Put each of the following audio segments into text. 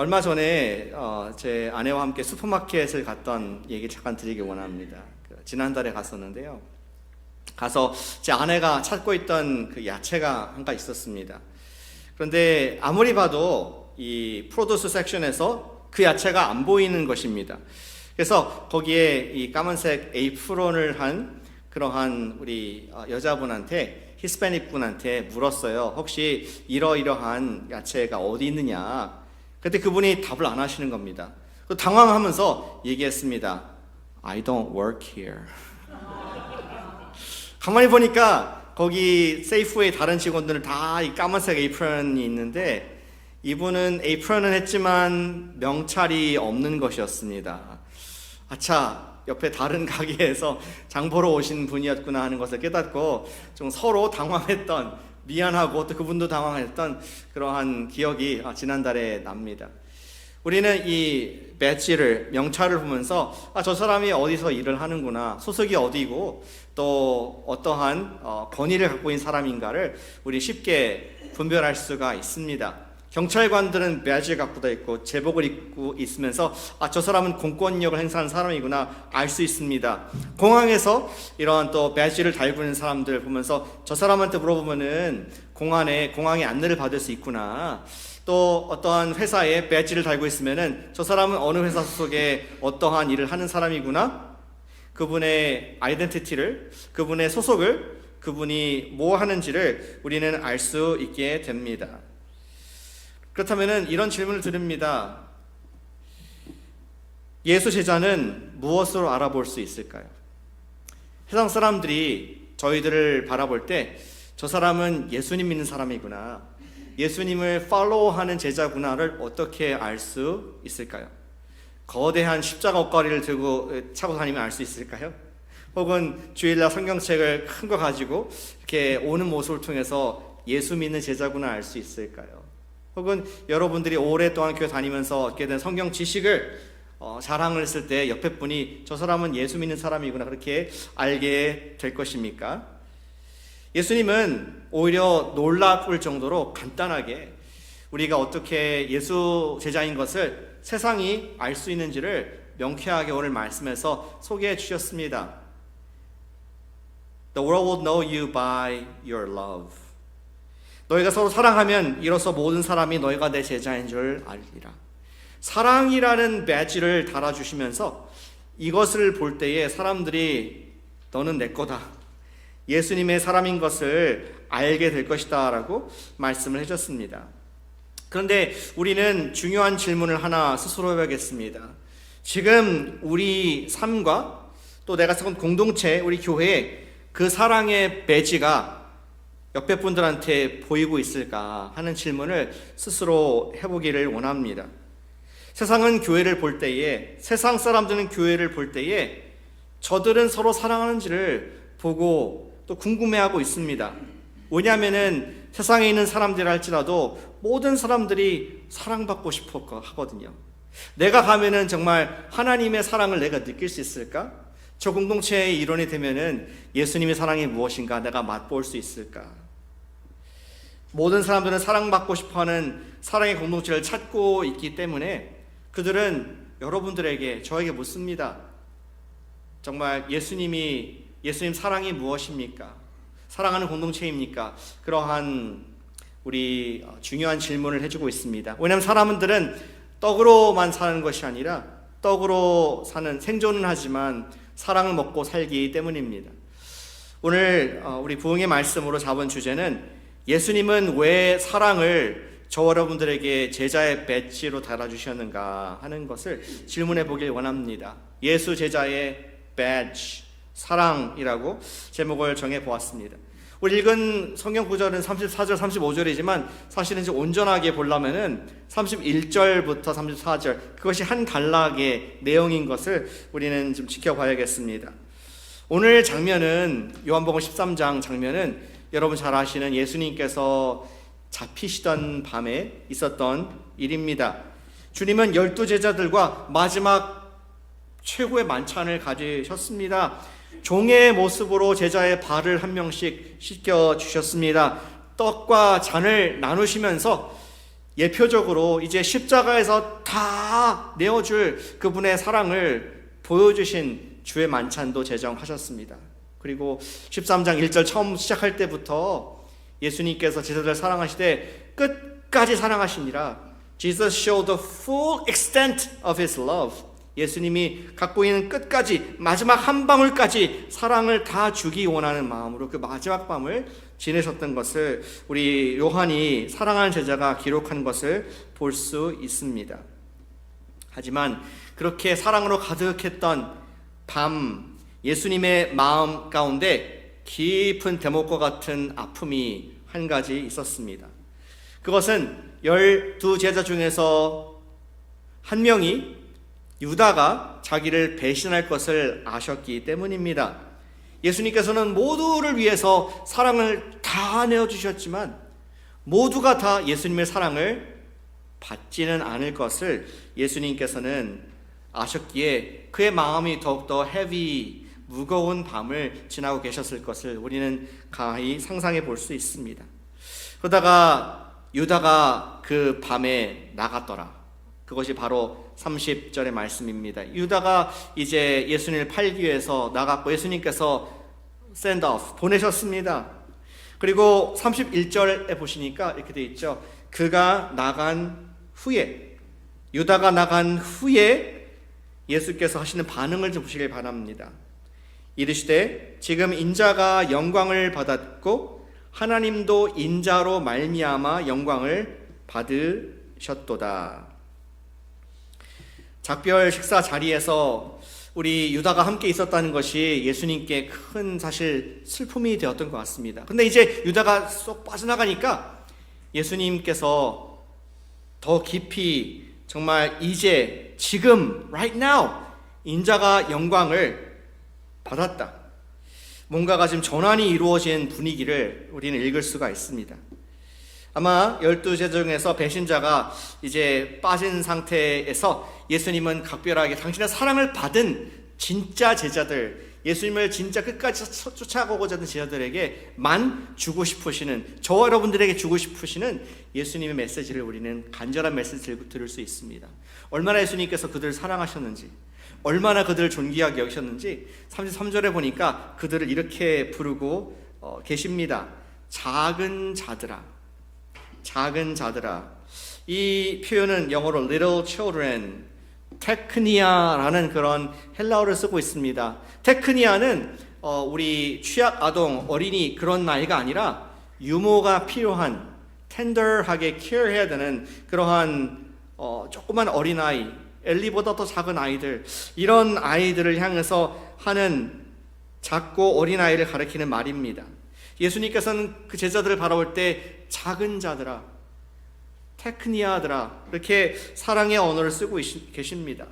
얼마 전에 제 아내와 함께 슈퍼마켓을 갔던 얘기 잠깐 드리기 원합니다. 지난달에 갔었는데요. 가서 제 아내가 찾고 있던 그 야채가 한 가지 있었습니다. 그런데 아무리 봐도 이 프로듀스 섹션에서 그 야채가 안 보이는 것입니다. 그래서 거기에 이 까만색 에이프론을 한 그러한 우리 여자분한테, 히스패닉 분한테 물었어요. 혹시 이러이러한 야채가 어디 있느냐. 그때 그분이 답을 안 하시는 겁니다. 당황하면서 얘기했습니다. I don't work here. 가만히 보니까 거기 세이프웨이 다른 직원들은 다 이 까만색 에이프런이 있는데 이분은 에이프런은 했지만 명찰이 없는 것이었습니다. 아차, 옆에 다른 가게에서 장 보러 오신 분이었구나 하는 것을 깨닫고 좀 서로 당황했던, 미안하고 또 그분도 당황했던 그러한 기억이 지난달에 납니다. 우리는 이 배지를, 명찰을 보면서 저 사람이 어디서 일을 하는구나, 소속이 어디고 또 어떠한 권위를 갖고 있는 사람인가를 우리 쉽게 분별할 수가 있습니다. 경찰관들은 배지를 갖고 있고 제복을 입고 있으면서 저 사람은 공권력을 행사하는 사람이구나 알 수 있습니다. 공항에서 이런 또 배지를 달고 있는 사람들 보면서 저 사람한테 물어보면은 공항에 안내를 받을 수 있구나. 또 어떠한 회사에 배지를 달고 있으면은 저 사람은 어느 회사 소속에 어떠한 일을 하는 사람이구나. 그분의 아이덴티티를, 그분의 소속을, 그분이 뭐 하는지를 우리는 알 수 있게 됩니다. 그렇다면 이런 질문을 드립니다. 예수 제자는 무엇으로 알아볼 수 있을까요? 세상 사람들이 저희들을 바라볼 때 저 사람은 예수님 믿는 사람이구나, 예수님을 팔로우하는 제자구나를 어떻게 알 수 있을까요? 거대한 십자가 옷걸이를 들고 차고 다니면 알 수 있을까요? 혹은 주일날 성경책을 큰 거 가지고 이렇게 오는 모습을 통해서 예수 믿는 제자구나 알 수 있을까요? 혹은 여러분들이 오랫동안 교회 다니면서 얻게 된 성경 지식을 자랑을 했을 때 옆에 분이 저 사람은 예수 믿는 사람이구나 그렇게 알게 될 것입니까? 예수님은 오히려 놀라울 정도로 간단하게 우리가 어떻게 예수 제자인 것을 세상이 알 수 있는지를 명쾌하게 오늘 말씀에서 소개해 주셨습니다. The world will know you by your love. 너희가 서로 사랑하면 이로써 모든 사람이 너희가 내 제자인 줄 알리라. 사랑이라는 배지를 달아주시면서 이것을 볼 때에 사람들이 너는 내 거다, 예수님의 사람인 것을 알게 될 것이다 라고 말씀을 해줬습니다. 그런데 우리는 중요한 질문을 하나 스스로 해야겠습니다. 지금 우리 삶과 또 내가 속한 공동체, 우리 교회에 그 사랑의 배지가 옆에 분들한테 보이고 있을까 하는 질문을 스스로 해보기를 원합니다. 세상은 교회를 볼 때에, 세상 사람들은 교회를 볼 때에 저들은 서로 사랑하는지를 보고 또 궁금해하고 있습니다. 왜냐하면은 세상에 있는 사람들 할지라도 모든 사람들이 사랑받고 싶어 하거든요. 내가 가면은 정말 하나님의 사랑을 내가 느낄 수 있을까? 저 공동체의 일원이 되면은 예수님의 사랑이 무엇인가 내가 맛볼 수 있을까? 모든 사람들은 사랑받고 싶어하는 사랑의 공동체를 찾고 있기 때문에 그들은 여러분들에게, 저에게 묻습니다. 정말 예수님 사랑이 무엇입니까? 사랑하는 공동체입니까? 그러한 우리 중요한 질문을 해주고 있습니다. 왜냐하면 사람들은 떡으로만 사는 것이 아니라 떡으로 사는, 생존은 하지만 사랑을 먹고 살기 때문입니다. 오늘 우리 부흥의 말씀으로 잡은 주제는 예수님은 왜 사랑을 저 여러분들에게 제자의 배지로 달아주셨는가 하는 것을 질문해 보길 원합니다. 예수 제자의 배지, 사랑이라고 제목을 정해 보았습니다. 우리 읽은 성경 구절은 34절, 35절이지만 사실은 이제 온전하게 보려면은 31절부터 34절, 그것이 한 단락의 내용인 것을 우리는 좀 지켜봐야겠습니다. 오늘 장면은 요한복음 13장 장면은 여러분 잘 아시는 예수님께서 잡히시던 밤에 있었던 일입니다. 주님은 12제자들과 마지막 최고의 만찬을 가지셨습니다. 종의 모습으로 제자의 발을 한 명씩 씻겨 주셨습니다. 떡과 잔을 나누시면서 예표적으로 이제 십자가에서 다 내어줄 그분의 사랑을 보여주신 주의 만찬도 제정하셨습니다. 그리고 13장 1절 처음 시작할 때부터 예수님께서 제자들을 사랑하시되 끝까지 사랑하시니라. Jesus showed the full extent of his love. 예수님이 갖고 있는 끝까지 마지막 한 방울까지 사랑을 다 주기 원하는 마음으로 그 마지막 밤을 지내셨던 것을 우리 요한이 사랑하는 제자가 기록한 것을 볼 수 있습니다. 하지만 그렇게 사랑으로 가득했던 밤, 예수님의 마음 가운데 깊은 대목과 같은 아픔이 한 가지 있었습니다. 그것은 12제자 중에서 한 명이 유다가 자기를 배신할 것을 아셨기 때문입니다. 예수님께서는 모두를 위해서 사랑을 다 내어주셨지만 모두가 다 예수님의 사랑을 받지는 않을 것을 예수님께서는 아셨기에 그의 마음이 더욱더 헤비, 무거운 밤을 지나고 계셨을 것을 우리는 가히 상상해 볼 수 있습니다. 그러다가 유다가 그 밤에 나갔더라. 그것이 바로 30절의 말씀입니다. 유다가 이제 예수님을 팔기 위해서 나갔고 예수님께서 send off, 보내셨습니다. 그리고 31절에 보시니까 이렇게 되어 있죠. 그가 나간 후에, 유다가 나간 후에 예수께서 하시는 반응을 좀 보시길 바랍니다. 이르시되 지금 인자가 영광을 받았고 하나님도 인자로 말미암아 영광을 받으셨도다. 작별 식사 자리에서 우리 유다가 함께 있었다는 것이 예수님께 큰 사실 슬픔이 되었던 것 같습니다. 근데 이제 유다가 쏙 빠져나가니까 예수님께서 더 깊이 정말 이제 지금 right now 인자가 영광을 받았다. 뭔가가 지금 전환이 이루어진 분위기를 우리는 읽을 수가 있습니다. 아마 12제자 중에서 배신자가 이제 빠진 상태에서 예수님은 각별하게 당신의 사랑을 받은 진짜 제자들, 예수님을 진짜 끝까지 쫓아가고자 하는 제자들에게만 주고 싶으시는, 저와 여러분들에게 주고 싶으시는 예수님의 메시지를 우리는 간절한 메시지를 들을 수 있습니다. 얼마나 예수님께서 그들을 사랑하셨는지, 얼마나 그들을 존귀하게 여기셨는지 33절에 보니까 그들을 이렇게 부르고 계십니다. 작은 자들아. 작은 자들아. 이 표현은 영어로 little children, 테크니아라는 그런 헬라어를 쓰고 있습니다. 테크니아는 우리 취약 아동, 어린이 그런 나이가 아니라 유모가 필요한, 텐더하게 케어해야 되는 그러한 조그만 어린아이, 엘리보다 더 작은 아이들, 이런 아이들을 향해서 하는 작고 어린아이를 가리키는 말입니다. 예수님께서는 그 제자들을 바라볼 때 작은 자들아, 테크니아들아, 이렇게 사랑의 언어를 쓰고 계십니다.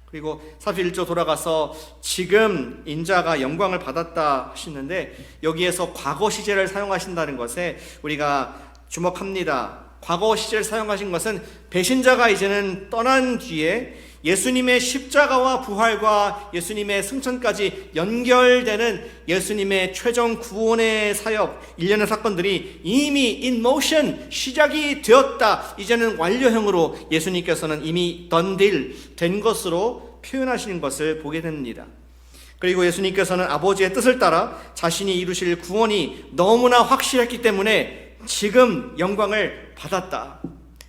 그리고 31절 돌아가서 지금 인자가 영광을 받았다 하시는데 여기에서 과거 시제를 사용하신다는 것에 우리가 주목합니다. 과거 시제를 사용하신 것은 배신자가 이제는 떠난 뒤에 예수님의 십자가와 부활과 예수님의 승천까지 연결되는 예수님의 최종 구원의 사역, 일련의 사건들이 이미 in motion, 시작이 되었다. 이제는 완료형으로 예수님께서는 이미 done deal, 된 것으로 표현하시는 것을 보게 됩니다. 그리고 예수님께서는 아버지의 뜻을 따라 자신이 이루실 구원이 너무나 확실했기 때문에 지금 영광을 받았다.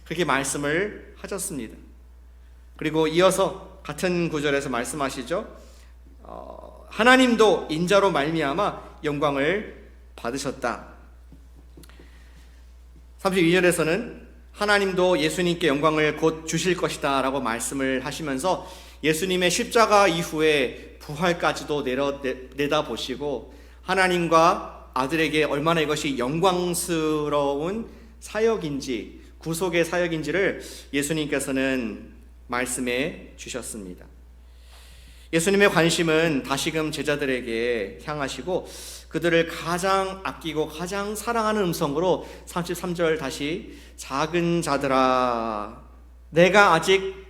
그렇게 말씀을 하셨습니다. 그리고 이어서 같은 구절에서 말씀하시죠. 하나님도 인자로 말미암아 영광을 받으셨다. 32절에서는 하나님도 예수님께 영광을 곧 주실 것이다 라고 말씀을 하시면서 예수님의 십자가 이후에 부활까지도 내다보시고 하나님과 아들에게 얼마나 이것이 영광스러운 사역인지, 구속의 사역인지를 예수님께서는 말씀해 주셨습니다. 예수님의 관심은 다시금 제자들에게 향하시고 그들을 가장 아끼고 가장 사랑하는 음성으로 33절 다시 작은 자들아 내가 아직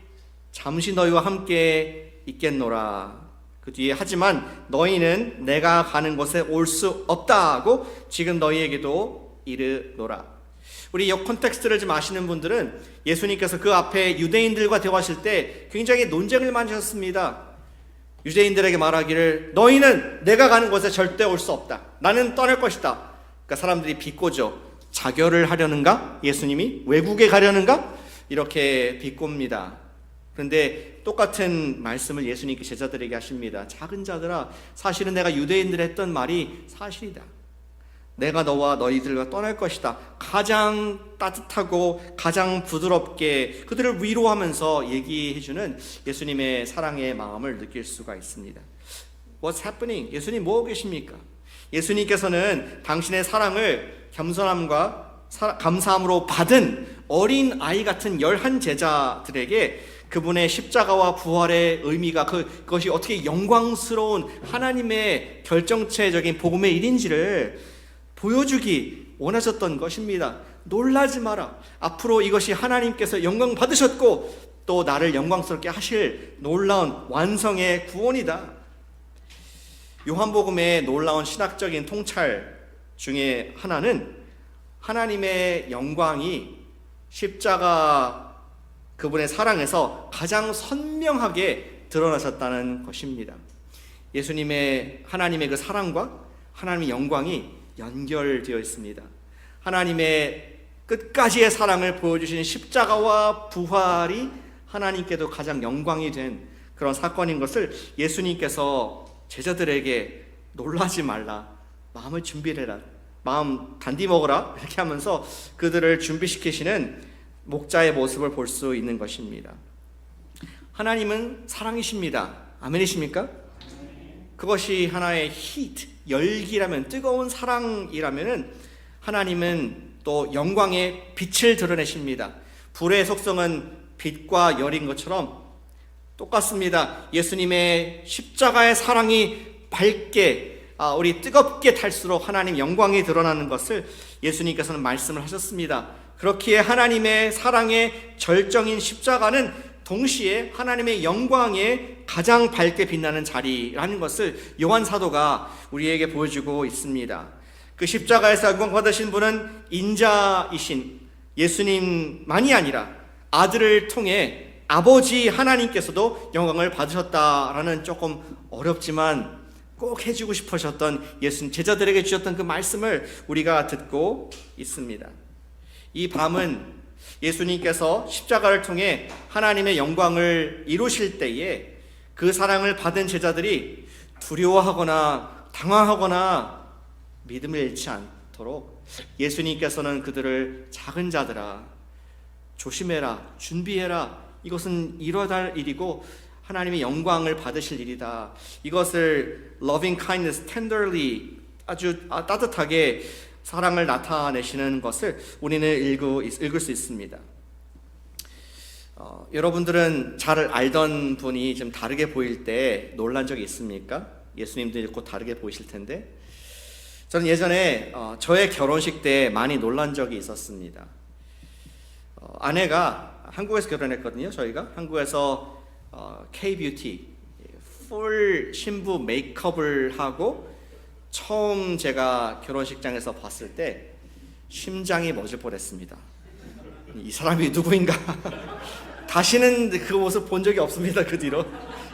잠시 너희와 함께 있겠노라. 그 뒤에 하지만 너희는 내가 가는 곳에 올 수 없다고 지금 너희에게도 이르노라. 우리 이 컨텍스트를 좀 아시는 분들은 예수님께서 그 앞에 유대인들과 대화하실 때 굉장히 논쟁을 많이 하셨습니다. 유대인들에게 말하기를 너희는 내가 가는 곳에 절대 올 수 없다. 나는 떠날 것이다. 그러니까 사람들이 비꼬죠. 자결을 하려는가? 예수님이 외국에 가려는가? 이렇게 비꼽니다. 그런데 똑같은 말씀을 예수님께 제자들에게 하십니다. 작은 자들아, 사실은 내가 유대인들이 했던 말이 사실이다. 내가 너와 너희들과 떠날 것이다. 가장 따뜻하고 가장 부드럽게 그들을 위로하면서 얘기해주는 예수님의 사랑의 마음을 느낄 수가 있습니다. What's happening? 예수님 뭐 하고 계십니까? 예수님께서는 당신의 사랑을 겸손함과 감사함으로 받은 어린 아이 같은 11 제자들에게 그분의 십자가와 부활의 의미가 그것이 어떻게 영광스러운 하나님의 결정체적인 복음의 일인지를 보여주기 원하셨던 것입니다. 놀라지 마라. 앞으로 이것이 하나님께서 영광 받으셨고 또 나를 영광스럽게 하실 놀라운 완성의 구원이다. 요한복음의 놀라운 신학적인 통찰 중에 하나는 하나님의 영광이 십자가 그분의 사랑에서 가장 선명하게 드러나셨다는 것입니다. 예수님의 하나님의 그 사랑과 하나님의 영광이 연결되어 있습니다. 하나님의 끝까지의 사랑을 보여주신 십자가와 부활이 하나님께도 가장 영광이 된 그런 사건인 것을 예수님께서 제자들에게 놀라지 말라, 마음을 준비해라, 마음 단디 먹어라 이렇게 하면서 그들을 준비시키시는 목자의 모습을 볼 수 있는 것입니다. 하나님은 사랑이십니다. 아멘이십니까? 그것이 하나의 히트, 열기라면, 뜨거운 사랑이라면 하나님은 또 영광의 빛을 드러내십니다. 불의 속성은 빛과 열인 것처럼 똑같습니다. 예수님의 십자가의 사랑이 밝게 우리 뜨겁게 탈수록 하나님 영광이 드러나는 것을 예수님께서는 말씀을 하셨습니다. 그렇기에 하나님의 사랑의 절정인 십자가는 동시에 하나님의 영광에 가장 밝게 빛나는 자리라는 것을 요한 사도가 우리에게 보여주고 있습니다. 그 십자가에서 영광 받으신 분은 인자이신 예수님만이 아니라 아들을 통해 아버지 하나님께서도 영광을 받으셨다라는 조금 어렵지만 꼭 해주고 싶으셨던 예수님 제자들에게 주셨던 그 말씀을 우리가 듣고 있습니다. 이 밤은 예수님께서 십자가를 통해 하나님의 영광을 이루실 때에 그 사랑을 받은 제자들이 두려워하거나 당황하거나 믿음을 잃지 않도록 예수님께서는 그들을 작은 자들아 조심해라, 준비해라, 이것은 이뤄갈 일이고 하나님의 영광을 받으실 일이다. 이것을 loving kindness, tenderly 아주 따뜻하게 사랑을 나타내시는 것을 우리는 읽을 수 있습니다. 여러분들은 잘 알던 분이 좀 다르게 보일 때 놀란 적이 있습니까? 예수님도 읽고 다르게 보이실 텐데 저는 예전에 저의 결혼식 때 많이 놀란 적이 있었습니다. 아내가 한국에서 결혼했거든요. 저희가 한국에서 K-뷰티 풀 신부 메이크업을 하고 처음 제가 결혼식장에서 봤을 때 심장이 멎을 뻔했습니다. 이 사람이 누구인가? 다시는 그 모습 본 적이 없습니다. 그 뒤로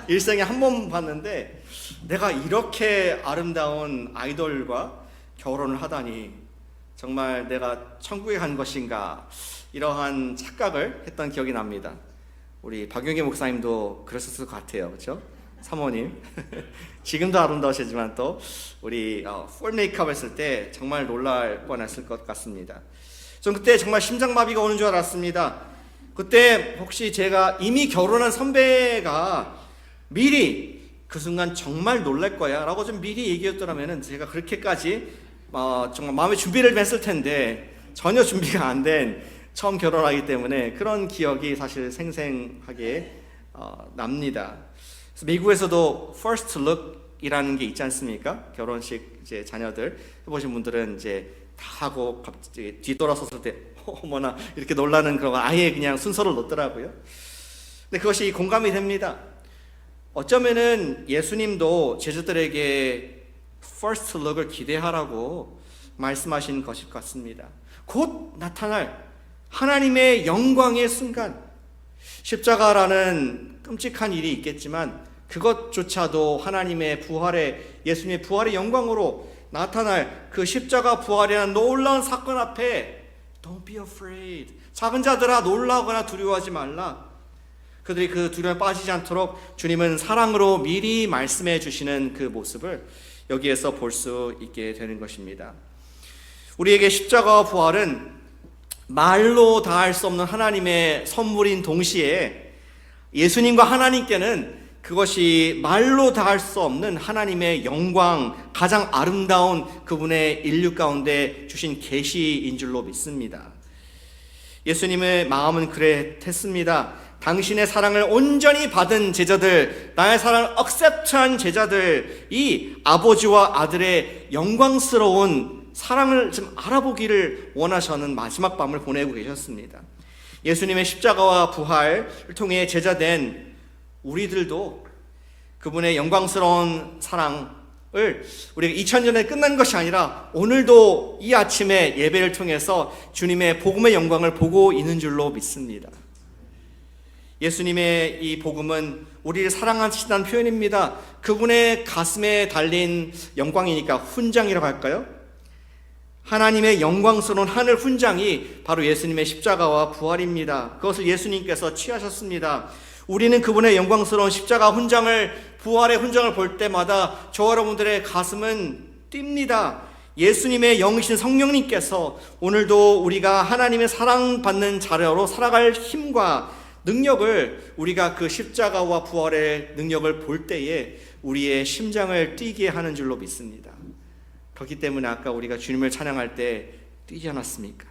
일생에 한 번 봤는데 내가 이렇게 아름다운 아이돌과 결혼을 하다니 정말 내가 천국에 간 것인가 이러한 착각을 했던 기억이 납니다. 우리 박용기 목사님도 그랬을 것 같아요. 그렇죠? 사모님 지금도 아름다우시지만 또 우리 풀 메이크업 했을 때 정말 놀랄 뻔했을 것 같습니다. 전 그때 정말 심장마비가 오는 줄 알았습니다. 그때 혹시 제가 이미 결혼한 선배가 미리 그 순간 정말 놀랄 거야 라고 좀 미리 얘기했더라면 제가 그렇게까지 정말 마음의 준비를 했을 텐데 전혀 준비가 안 된 처음 결혼하기 때문에 그런 기억이 사실 생생하게 납니다. 그래서 미국에서도 first look이라는 게 있지 않습니까? 결혼식 이제 자녀들 해보신 분들은 이제 다 하고 갑자기 뒤돌아섰을 때 어머나 이렇게 놀라는 그런 거 아예 그냥 순서를 놓더라고요. 근데 그것이 공감이 됩니다. 어쩌면은 예수님도 제자들에게 first look을 기대하라고 말씀하신 것일 것 같습니다. 곧 나타날 하나님의 영광의 순간, 십자가라는 끔찍한 일이 있겠지만 그것조차도 하나님의 부활의, 예수님의 부활의 영광으로 나타날 그 십자가 부활이라는 놀라운 사건 앞에 Don't be afraid. 작은 자들아 놀라거나 두려워하지 말라. 그들이 그 두려움에 빠지지 않도록 주님은 사랑으로 미리 말씀해 주시는 그 모습을 여기에서 볼 수 있게 되는 것입니다. 우리에게 십자가와 부활은 말로 다할 수 없는 하나님의 선물인 동시에 예수님과 하나님께는 그것이 말로 다할 수 없는 하나님의 영광, 가장 아름다운 그분의 인류 가운데 주신 계시인 줄로 믿습니다. 예수님의 마음은 그랬습니다. 당신의 사랑을 온전히 받은 제자들, 나의 사랑을 accept한 제자들이 아버지와 아들의 영광스러운 사랑을 좀 알아보기를 원하셔는 마지막 밤을 보내고 계셨습니다. 예수님의 십자가와 부활을 통해 제자된 우리들도 그분의 영광스러운 사랑을 우리가 2000년에 끝난 것이 아니라 오늘도 이 아침에 예배를 통해서 주님의 복음의 영광을 보고 있는 줄로 믿습니다. 예수님의 이 복음은 우리를 사랑하신다는 표현입니다. 그분의 가슴에 달린 영광이니까 훈장이라고 할까요? 하나님의 영광스러운 하늘 훈장이 바로 예수님의 십자가와 부활입니다. 그것을 예수님께서 취하셨습니다. 우리는 그분의 영광스러운 십자가 훈장을, 부활의 훈장을 볼 때마다 저와 여러분들의 가슴은 뜁니다. 예수님의 영이신 성령님께서 오늘도 우리가 하나님의 사랑받는 자녀로 살아갈 힘과 능력을, 우리가 그 십자가와 부활의 능력을 볼 때에 우리의 심장을 뛰게 하는 줄로 믿습니다. 그렇기 때문에 아까 우리가 주님을 찬양할 때 뛰지 않았습니까?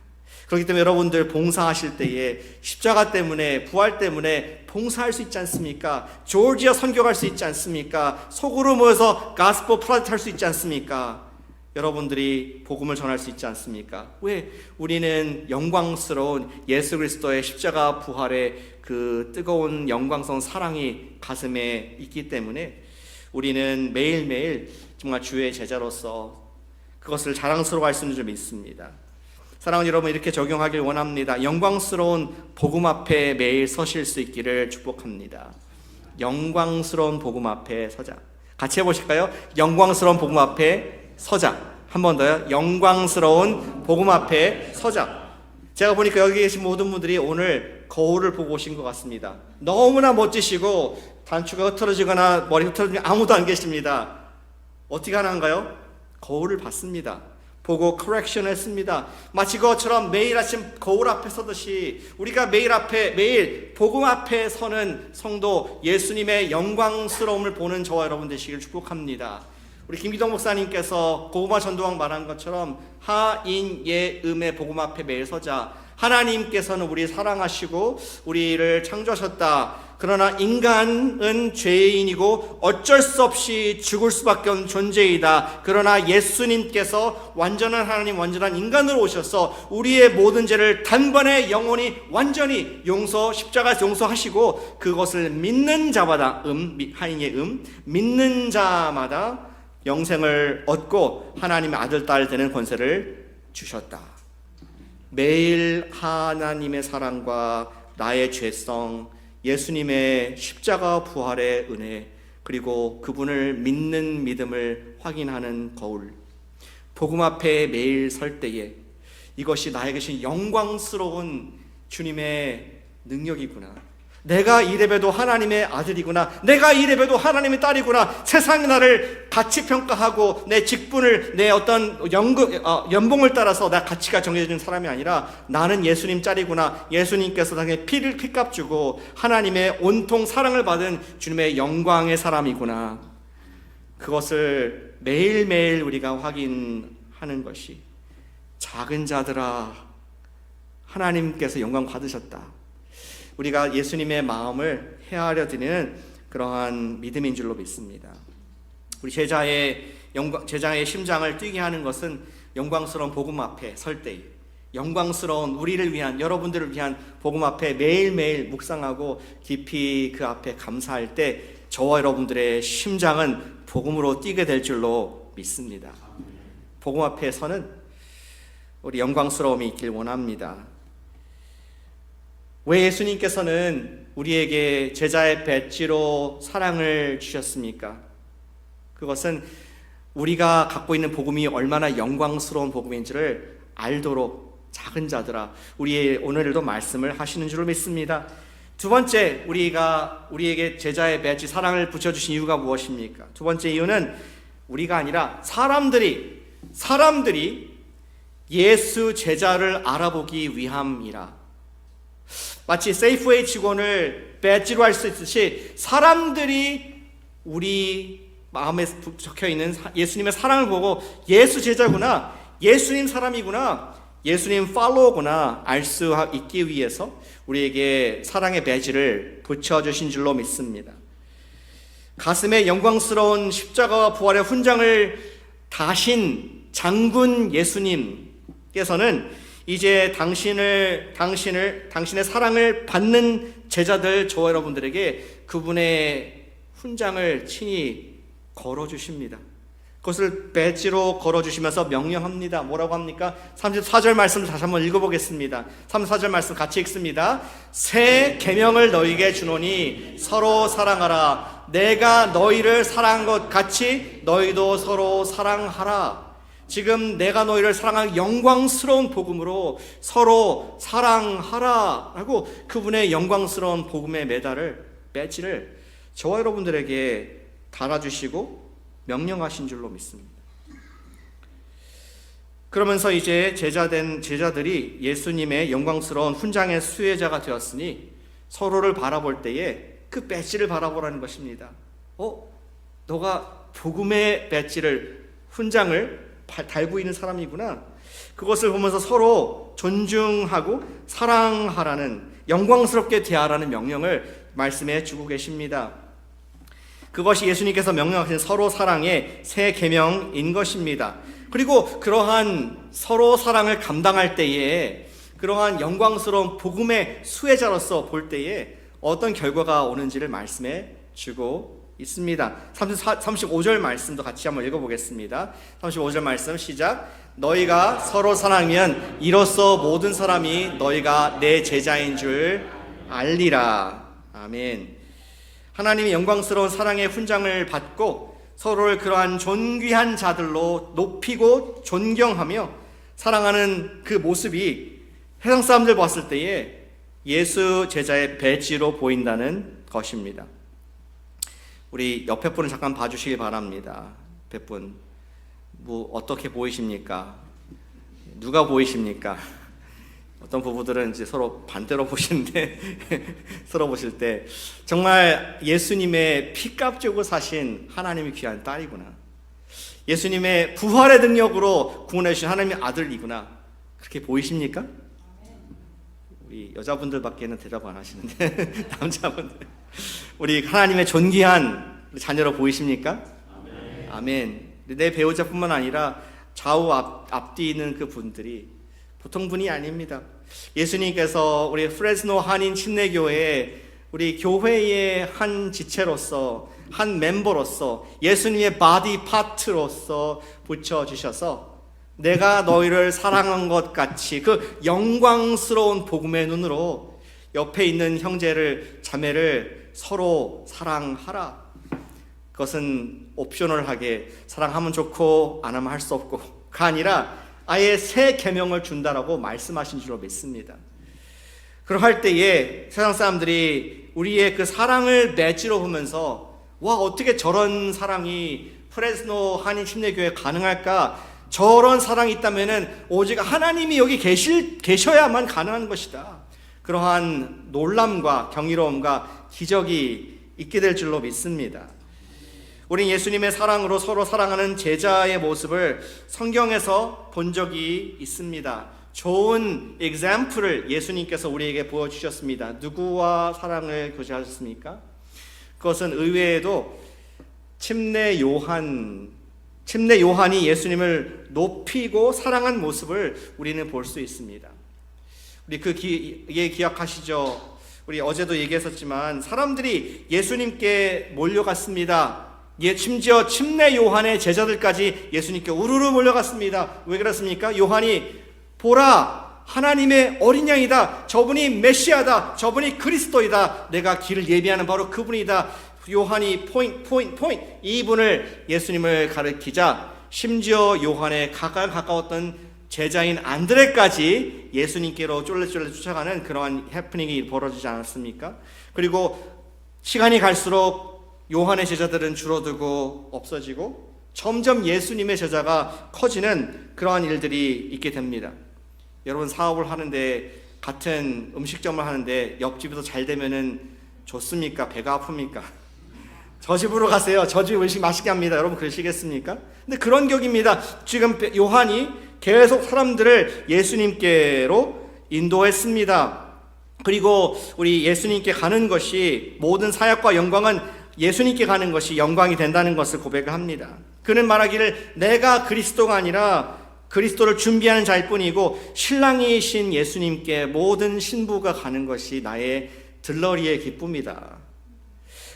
그렇기 때문에 여러분들 봉사하실 때에 십자가 때문에, 부활 때문에 봉사할 수 있지 않습니까? 조지아 선교할 수 있지 않습니까? 속으로 모여서 가스포 프로젝트 할 수 있지 않습니까? 여러분들이 복음을 전할 수 있지 않습니까? 왜? 우리는 영광스러운 예수 그리스도의 십자가 부활의 그 뜨거운 영광스러운 사랑이 가슴에 있기 때문에 우리는 매일매일 정말 주의 제자로서 그것을 자랑스러워할 수 있는 줄 믿습니다. 사랑하는 여러분, 이렇게 적용하길 원합니다. 영광스러운 복음 앞에 매일 서실 수 있기를 축복합니다. 영광스러운 복음 앞에 서자. 같이 해보실까요? 영광스러운 복음 앞에 서자. 한 번 더요. 영광스러운 복음 앞에 서자. 제가 보니까 여기 계신 모든 분들이 오늘 거울을 보고 오신 것 같습니다. 너무나 멋지시고 단추가 흐트러지거나 머리 흐트러지면 아무도 안 계십니다. 어떻게 하나인가요? 거울을 봤습니다. 보고 커렉션 했습니다. 마치 그것처럼 매일 아침 거울 앞에 서듯이 우리가 매일 복음 앞에 서는 성도, 예수님의 영광스러움을 보는 저와 여러분 되시길 축복합니다. 우리 김기동 목사님께서 고구마 전도왕 말한 것처럼 하인예음의 복음 앞에 매일 서자. 하나님께서는 우리 사랑하시고 우리를 창조하셨다. 그러나 인간은 죄인이고 어쩔 수 없이 죽을 수밖에 없는 존재이다. 그러나 예수님께서 완전한 하나님, 완전한 인간으로 오셔서 우리의 모든 죄를 단번에 영원히 완전히 십자가에서 용서하시고 그것을 믿는 자마다 하인의 믿는 자마다 영생을 얻고 하나님의 아들, 딸 되는 권세를 주셨다. 매일 하나님의 사랑과 나의 죄성, 예수님의 십자가 부활의 은혜, 그리고 그분을 믿는 믿음을 확인하는 거울, 복음 앞에 매일 설 때에 이것이 나에게 주신 영광스러운 주님의 능력이구나. 내가 이래봬도 하나님의 아들이구나. 내가 이래봬도 하나님의 딸이구나. 세상이 나를 가치 평가하고 내 직분을, 내 어떤 연봉을 따라서 나 가치가 정해지는 사람이 아니라 나는 예수님 짤이구나. 예수님께서 당연히 피값 주고 하나님의 온통 사랑을 받은 주님의 영광의 사람이구나. 그것을 매일매일 우리가 확인하는 것이, 작은 자들아 하나님께서 영광 받으셨다. 우리가 예수님의 마음을 헤아려 드리는 그러한 믿음인 줄로 믿습니다. 우리 제자의 심장을 뛰게 하는 것은 영광스러운 복음 앞에 설 때에, 영광스러운 우리를 위한, 여러분들을 위한 복음 앞에 매일매일 묵상하고 깊이 그 앞에 감사할 때 저와 여러분들의 심장은 복음으로 뛰게 될 줄로 믿습니다. 복음 앞에 서는 우리 영광스러움이 있길 원합니다. 왜 예수님께서는 우리에게 제자의 배지로 사랑을 주셨습니까? 그것은 우리가 갖고 있는 복음이 얼마나 영광스러운 복음인지를 알도록 작은 자들아 우리의 오늘도 말씀을 하시는 줄로 믿습니다. 두 번째, 우리에게 제자의 배지 사랑을 붙여주신 이유가 무엇입니까? 두 번째 이유는 우리가 아니라 사람들이 예수 제자를 알아보기 위함이라. 마치 세이프웨이 직원을 배지로 할 수 있듯이 사람들이 우리 마음에 적혀있는 예수님의 사랑을 보고 예수 제자구나, 예수님 사람이구나, 예수님 팔로우구나 알 수 있기 위해서 우리에게 사랑의 배지를 붙여주신 줄로 믿습니다. 가슴에 영광스러운 십자가와 부활의 훈장을 다신 장군 예수님께서는 이제 당신의 사랑을 받는 제자들 저 여러분들에게 그분의 훈장을 친히 걸어주십니다. 그것을 배지로 걸어주시면서 명령합니다. 뭐라고 합니까? 34절 말씀을 다시 한번 읽어보겠습니다. 34절 말씀 같이 읽습니다. 새 계명을 너희에게 주노니 서로 사랑하라. 내가 너희를 사랑한 것 같이 너희도 서로 사랑하라. 지금 내가 너희를 사랑한 영광스러운 복음으로 서로 사랑하라 하고 그분의 영광스러운 복음의 배지를 저와 여러분들에게 달아주시고 명령하신 줄로 믿습니다. 그러면서 이제 제자들이 예수님의 영광스러운 훈장의 수혜자가 되었으니 서로를 바라볼 때에 그 배지를 바라보라는 것입니다. 너가 복음의 배지를, 훈장을 달고 있는 사람이구나. 그것을 보면서 서로 존중하고 사랑하라는, 영광스럽게 대하라는 명령을 말씀해 주고 계십니다. 그것이 예수님께서 명령하신 서로 사랑의 새 계명인 것입니다. 그리고 그러한 서로 사랑을 감당할 때에, 그러한 영광스러운 복음의 수혜자로서 볼 때에 어떤 결과가 오는지를 말씀해 주고 있습니다. 35절 말씀도 같이 한번 읽어보겠습니다. 35절 말씀 시작. 너희가 서로 사랑하면 이로써 모든 사람이 너희가 내 제자인 줄 알리라. 아멘. 하나님이 영광스러운 사랑의 훈장을 받고 서로를 그러한 존귀한 자들로 높이고 존경하며 사랑하는 그 모습이 세상 사람들 봤을 때에 예수 제자의 배지로 보인다는 것입니다. 우리 옆에 분을 잠깐 봐주시기 바랍니다. 옆에 분, 어떻게 보이십니까? 누가 보이십니까? 어떤 부부들은 이제 서로 반대로 보시는데 서로 보실 때 정말 예수님의 피값 주고 사신 하나님의 귀한 딸이구나, 예수님의 부활의 능력으로 구원해 주신 하나님의 아들이구나, 그렇게 보이십니까? 우리 여자분들밖에는 대답 안 하시는데 남자분들, 우리 하나님의 존귀한 자녀로 보이십니까? 아멘. 아멘. 내 배우자뿐만 아니라 좌우 앞뒤 있는 그 분들이 보통 분이 아닙니다. 예수님께서 우리 프레스노 한인 침례교회, 우리 교회의 한 지체로서, 한 멤버로서, 예수님의 바디 파트로서 붙여주셔서 내가 너희를 사랑한 것 같이 그 영광스러운 복음의 눈으로 옆에 있는 형제를, 자매를 서로 사랑하라. 그것은 옵셔널하게 사랑하면 좋고 안 하면 할 수 없고가 아니라 아예 새 계명을 준다라고 말씀하신 줄로 믿습니다. 그럴 때에 세상 사람들이 우리의 그 사랑을 매지로 보면서 와, 어떻게 저런 사랑이 프레스노 한인 침례교회에 가능할까? 저런 사랑이 있다면은 오직 하나님이 여기 계셔야만 가능한 것이다. 그러한 놀람과 경이로움과 기적이 있게 될 줄로 믿습니다. 우린 예수님의 사랑으로 서로 사랑하는 제자의 모습을 성경에서 본 적이 있습니다. 좋은 example을 예수님께서 우리에게 보여주셨습니다. 누구와 사랑을 교제하셨습니까? 그것은 의외에도 침례 요한이 예수님을 높이고 사랑한 모습을 우리는 볼 수 있습니다. 우리 기억하시죠? 우리 어제도 얘기했었지만 사람들이 예수님께 몰려갔습니다. 심지어 침례 요한의 제자들까지 예수님께 우르르 몰려갔습니다. 왜 그렇습니까? 요한이 보라, 하나님의 어린 양이다. 저분이 메시아다. 저분이 그리스도이다. 내가 길을 예비하는 바로 그분이다. 요한이 포인트 이분을 예수님을 가르치자 심지어 요한의 가까웠던 제자인 안드레까지 예수님께로 쫄래쫄래 쫓아가는 그러한 해프닝이 벌어지지 않았습니까? 그리고 시간이 갈수록 요한의 제자들은 줄어들고 없어지고 점점 예수님의 제자가 커지는 그러한 일들이 있게 됩니다. 여러분, 사업을 하는데 같은 음식점을 하는데 옆집에서 잘 되면은 좋습니까? 배가 아픕니까? 저 집으로 가세요. 저 집 음식 맛있게 합니다. 여러분 그러시겠습니까? 근데 그런 격입니다. 지금 요한이 계속 사람들을 예수님께로 인도했습니다. 그리고 우리 예수님께 가는 것이 모든 사역과 영광은 예수님께 가는 것이 영광이 된다는 것을 고백을 합니다. 그는 말하기를 내가 그리스도가 아니라 그리스도를 준비하는 자일 뿐이고 신랑이신 예수님께 모든 신부가 가는 것이 나의 들러리의 기쁨이다.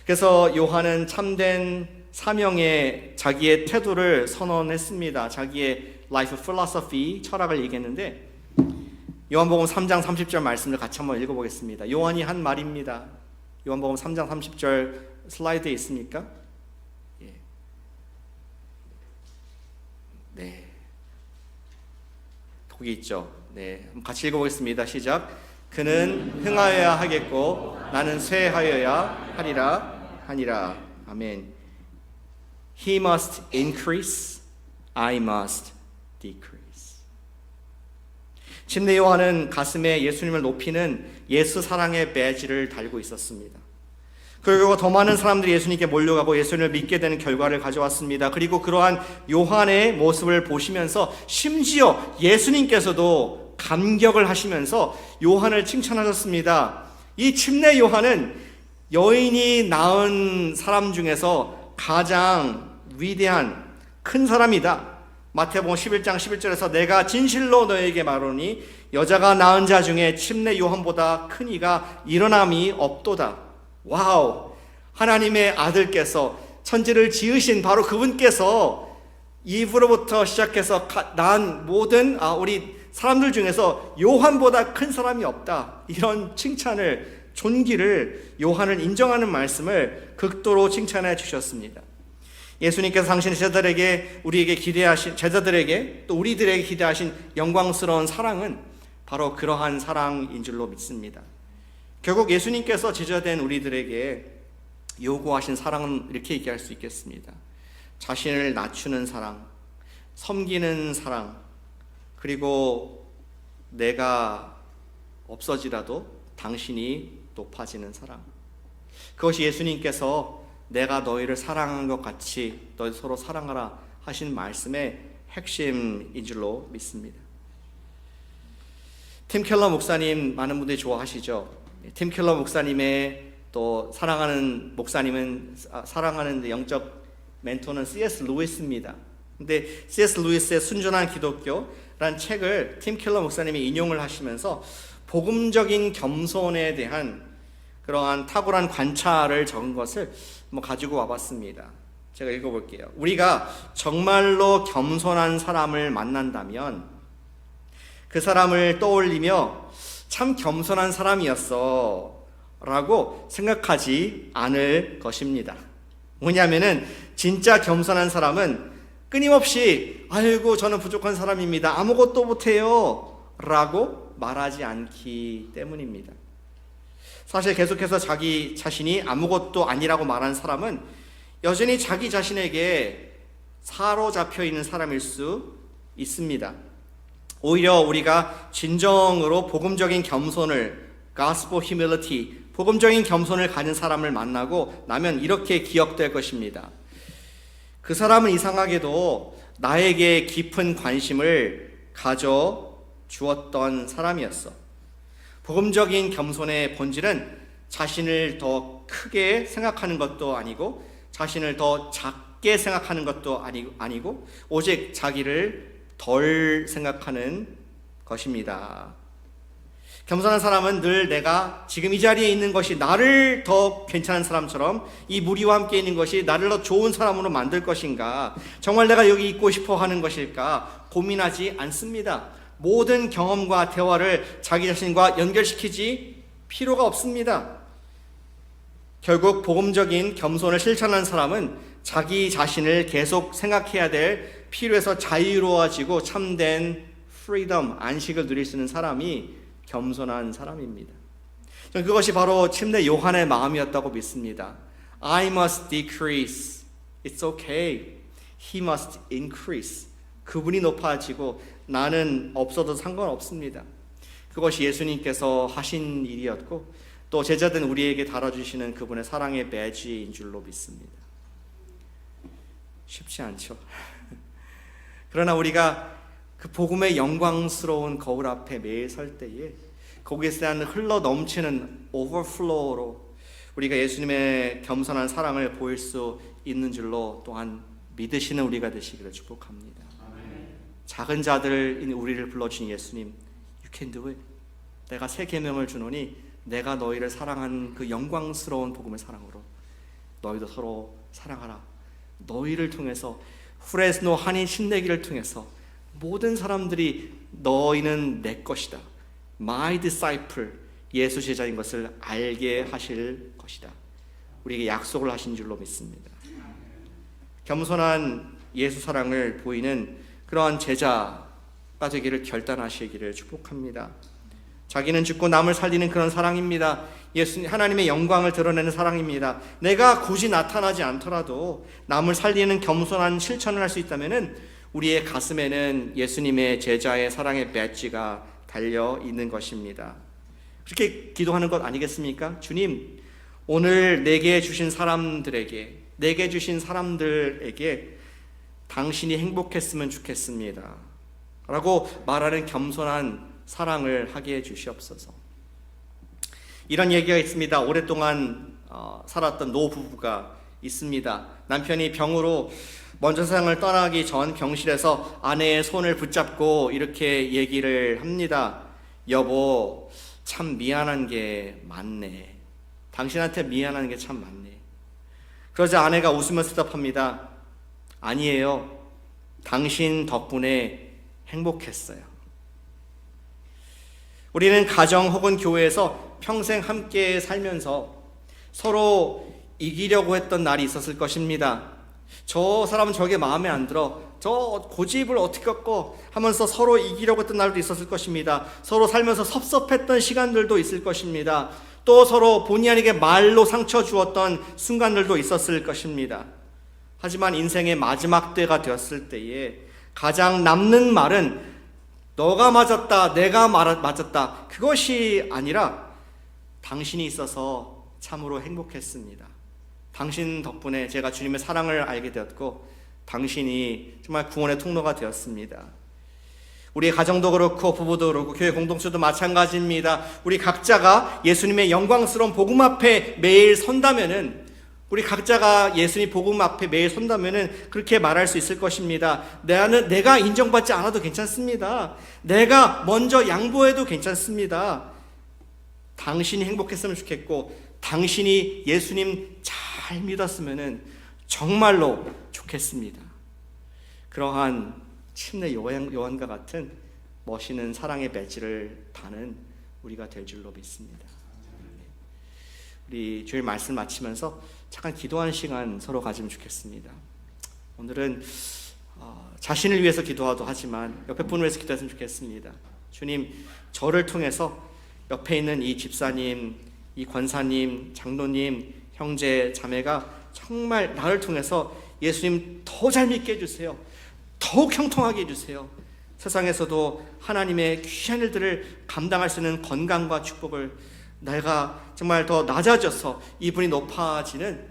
그래서 요한은 참된 사명의 자기의 태도를 선언했습니다. 자기의 life philosophy, 철학을 얘기했는데 요한복음 3장 30절 말씀을 같이 한번 읽어보겠습니다. 요한이 한 말입니다. 요한복음 3장 30절 슬라이드에 있습니까? 예. 네. 거기 있죠. 네. 같이 읽어보겠습니다. 시작. 그는 흥하여야 하겠고 나는 쇠하여야 하니라. 아멘. He must increase, I must decrease. 침례 요한은 가슴에 예수님을 높이는 예수 사랑의 배지를 달고 있었습니다. 그리고 더 많은 사람들이 예수님께 몰려가고 예수님을 믿게 되는 결과를 가져왔습니다. 그리고 그러한 요한의 모습을 보시면서 심지어 예수님께서도 감격을 하시면서 요한을 칭찬하셨습니다. 이 침례 요한은 여인이 낳은 사람 중에서 가장 위대한 큰 사람이다. 마태복음 11장 11절에서 내가 진실로 너에게 말하노니 여자가 낳은 자 중에 침례 요한보다 큰 이가 일어남이 없도다. 와우! 하나님의 아들께서 천지를 지으신 바로 그분께서 이브로부터 시작해서 낳은 모든 우리 사람들 중에서 요한보다 큰 사람이 없다. 이런 칭찬을, 존귀를 요한을 인정하는 말씀을 극도로 칭찬해 주셨습니다. 예수님께서 당신의 제자들에게 우리에게 기대하신 제자들에게 또 우리들에게 기대하신 영광스러운 사랑은 바로 그러한 사랑인 줄로 믿습니다. 결국 예수님께서 제자된 우리들에게 요구하신 사랑은 이렇게 얘기할 수 있겠습니다. 자신을 낮추는 사랑, 섬기는 사랑, 그리고 내가 없어지라도 당신이 높아지는 사랑. 그것이 예수님께서 내가 너희를 사랑한 것 같이 너희 서로 사랑하라 하신 말씀의 핵심인 줄로 믿습니다. 팀 켈러 목사님 많은 분들이 좋아하시죠? 팀 켈러 목사님의 또 사랑하는 목사님은 사랑하는 영적 멘토는 C.S. 루이스입니다. 근데 C.S. 루이스의 순전한 기독교라는 책을 팀 켈러 목사님이 인용을 하시면서 복음적인 겸손에 대한 그러한 탁월한 관찰을 적은 것을 가지고 와봤습니다. 제가 읽어볼게요. 우리가 정말로 겸손한 사람을 만난다면 그 사람을 떠올리며 참 겸손한 사람이었어 라고 생각하지 않을 것입니다. 뭐냐면은 진짜 겸손한 사람은 끊임없이 아이고 저는 부족한 사람입니다. 아무것도 못해요 라고 말하지 않기 때문입니다. 사실 계속해서 자기 자신이 아무것도 아니라고 말하는 사람은 여전히 자기 자신에게 사로잡혀 있는 사람일 수 있습니다. 오히려 우리가 진정으로 복음적인 겸손을 gospel humility, 복음적인 겸손을 가진 사람을 만나고 나면 이렇게 기억될 것입니다. 그 사람은 이상하게도 나에게 깊은 관심을 가져 주었던 사람이었어. 복음적인 겸손의 본질은 자신을 더 크게 생각하는 것도 아니고 자신을 더 작게 생각하는 것도 아니고 오직 자기를 덜 생각하는 것입니다. 겸손한 사람은 늘 내가 지금 이 자리에 있는 것이 나를 더 괜찮은 사람처럼 이 무리와 함께 있는 것이 나를 더 좋은 사람으로 만들 것인가, 정말 내가 여기 있고 싶어 하는 것일까 고민하지 않습니다. 모든 경험과 대화를 자기 자신과 연결시키지 필요가 없습니다. 결국 복음적인 겸손을 실천하는 사람은 자기 자신을 계속 생각해야 될 필요에서 자유로워지고 참된 freedom, 안식을 누릴 수 있는 사람이 겸손한 사람입니다. 저는 그것이 바로 침례 요한의 마음이었다고 믿습니다. I must decrease. It's okay. He must increase. 그분이 높아지고 나는 없어도 상관없습니다. 그것이 예수님께서 하신 일이었고 또 제자된 우리에게 달아주시는 그분의 사랑의 배지인 줄로 믿습니다. 쉽지 않죠. 그러나 우리가 그 복음의 영광스러운 거울 앞에 매일 설 때에 거기에 대한 흘러 넘치는 오버플로우로 우리가 예수님의 겸손한 사랑을 보일 수 있는 줄로 또한 믿으시는 우리가 되시기를 축복합니다. 아멘. 작은 자들인 우리를 불러주신 예수님, You can do it. 내가 새 계명을 주노니 내가 너희를 사랑한 그 영광스러운 복음의 사랑으로 너희도 서로 사랑하라. 너희를 통해서 후레스노 한인 신내기를 통해서 모든 사람들이 너희는 내 것이다. My disciple, 예수 제자인 것을 알게 하실 것이다. 우리에게 약속을 하신 줄로 믿습니다. 겸손한 예수 사랑을 보이는 그러한 제자가 되기를 결단하시기를 축복합니다. 자기는 죽고 남을 살리는 그런 사랑입니다. 예수님 하나님의 영광을 드러내는 사랑입니다. 내가 굳이 나타나지 않더라도 남을 살리는 겸손한 실천을 할 수 있다면은 우리의 가슴에는 예수님의 제자의 사랑의 배지가 달려 있는 것입니다. 그렇게 기도하는 것 아니겠습니까? 주님, 오늘 내게 주신 사람들에게, 내게 주신 사람들에게 당신이 행복했으면 좋겠습니다. 라고 말하는 겸손한 사랑을 하게 해주시옵소서. 이런 얘기가 있습니다. 오랫동안 살았던 노부부가 있습니다. 남편이 병으로 먼저 세상을 떠나기 전 병실에서 아내의 손을 붙잡고 이렇게 얘기를 합니다. 여보, 참 미안한 게 많네. 당신한테 미안한 게 참 많네. 그러자 아내가 웃으면서 대답합니다. 아니에요. 당신 덕분에 행복했어요. 우리는 가정 혹은 교회에서 평생 함께 살면서 서로 이기려고 했던 날이 있었을 것입니다. 저 사람은 저게 마음에 안 들어. 저 고집을 어떻게 꺾어 하면서 서로 이기려고 했던 날도 있었을 것입니다. 서로 살면서 섭섭했던 시간들도 있을 것입니다. 또 서로 본의 아니게 말로 상처 주었던 순간들도 있었을 것입니다. 하지만 인생의 마지막 때가 되었을 때에 가장 남는 말은 너가 맞았다, 내가 맞았다, 그것이 아니라 당신이 있어서 참으로 행복했습니다. 당신 덕분에 제가 주님의 사랑을 알게 되었고 당신이 정말 구원의 통로가 되었습니다. 우리 가정도 그렇고 부부도 그렇고 교회 공동체도 마찬가지입니다. 우리 각자가 예수님의 영광스러운 복음 앞에 매일 선다면은, 우리 각자가 예수님 복음 앞에 매일 선다면은 그렇게 말할 수 있을 것입니다. 내가 인정받지 않아도 괜찮습니다. 내가 먼저 양보해도 괜찮습니다. 당신이 행복했으면 좋겠고 당신이 예수님 잘 믿었으면은 정말로 좋겠습니다. 그러한 침례 요한과 같은 멋있는 사랑의 배지를 다는 우리가 될 줄로 믿습니다. 우리 주일 말씀 마치면서 잠깐 기도하는 시간 서로 가지면 좋겠습니다. 오늘은 자신을 위해서 기도하도 하지만 옆에 분을 위해서 기도했으면 좋겠습니다. 주님, 저를 통해서 옆에 있는 이 집사님, 이 권사님, 장로님, 형제, 자매가 정말 나를 통해서 예수님 더 잘 믿게 해주세요. 더욱 형통하게 해주세요. 세상에서도 하나님의 귀한 일들을 감당할 수 있는 건강과 축복을, 내가 정말 더 낮아져서 이분이 높아지는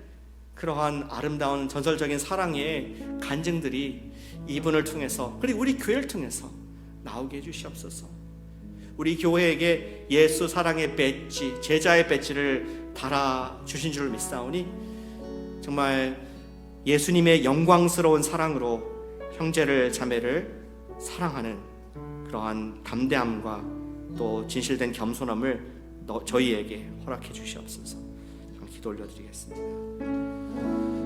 그러한 아름다운 전설적인 사랑의 간증들이 이분을 통해서, 그리고 우리 교회를 통해서 나오게 해주시옵소서. 우리 교회에게 예수 사랑의 배지, 제자의 배지를 달아주신 줄 믿사오니 정말 예수님의 영광스러운 사랑으로 형제를 자매를 사랑하는 그러한 담대함과 또 진실된 겸손함을 저희에게 허락해 주시옵소서. 기도 올려드리겠습니다.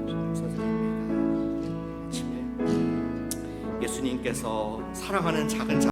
감사드립니다. 아침에 예수님께서 사랑하는 작은